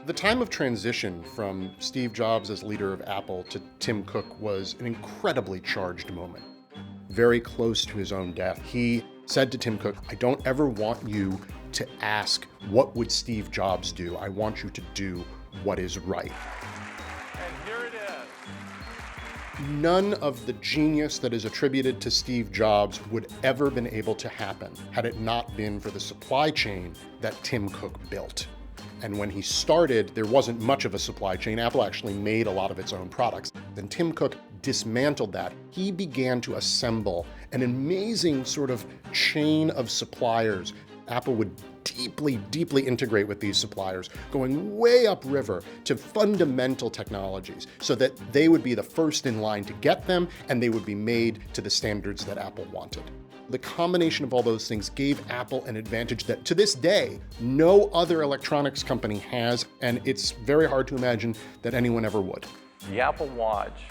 The time of transition from Steve Jobs as leader of Apple to Tim Cook was an incredibly charged moment. Very close to his own death, he said to Tim Cook, "I don't ever want you to ask, what would Steve Jobs do? I want you to do what is right." And here it is. None of the genius that is attributed to Steve Jobs would ever been able to happen had it not been for the supply chain that Tim Cook built. And when he started, there wasn't much of a supply chain. Apple actually made a lot of its own products. Then Tim Cook dismantled that. He began to assemble an amazing sort of chain of suppliers. Apple would deeply integrate with these suppliers, going way upriver to fundamental technologies so that they would be the first in line to get them and they would be made to the standards that Apple wanted. The combination of all those things gave Apple an advantage that to this day, no other electronics company has, and it's very hard to imagine that anyone ever would. The Apple Watch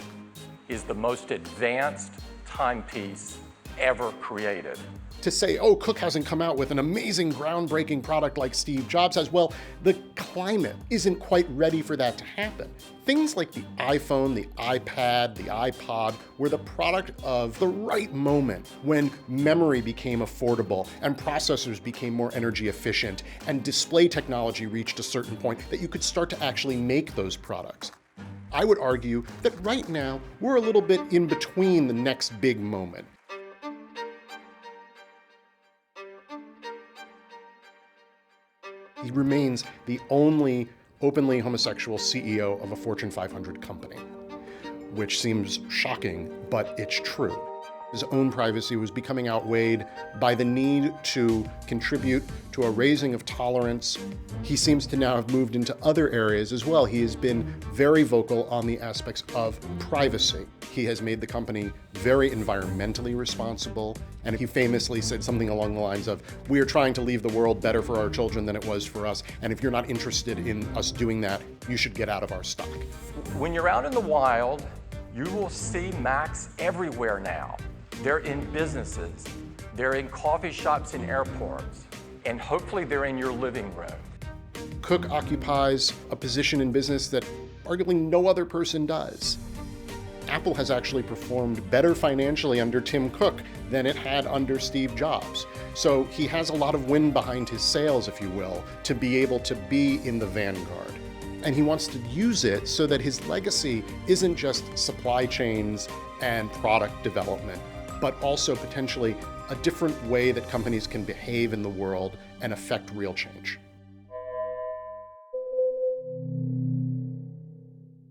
is the most advanced timepiece ever created. To say, oh, Cook hasn't come out with an amazing, groundbreaking product like Steve Jobs has, well, the climate isn't quite ready for that to happen. Things like the iPhone, the iPad, the iPod were the product of the right moment when memory became affordable and processors became more energy efficient and display technology reached a certain point that you could start to actually make those products. I would argue that right now, we're a little bit in between the next big moment. He remains the only openly homosexual CEO of a Fortune 500 company, which seems shocking, but it's true. His own privacy was becoming outweighed by the need to contribute to a raising of tolerance. He seems to now have moved into other areas as well. He has been very vocal on the aspects of privacy. He has made the company very environmentally responsible, and he famously said something along the lines of, "We are trying to leave the world better for our children than it was for us, and if you're not interested in us doing that, you should get out of our stock." When you're out in the wild, you will see Macs everywhere now. They're in businesses, they're in coffee shops and airports, and hopefully they're in your living room. Cook occupies a position in business that arguably no other person does. Apple has actually performed better financially under Tim Cook than it had under Steve Jobs. So he has a lot of wind behind his sails, if you will, to be able to be in the vanguard. And he wants to use it so that his legacy isn't just supply chains and product development, but also potentially a different way that companies can behave in the world and affect real change.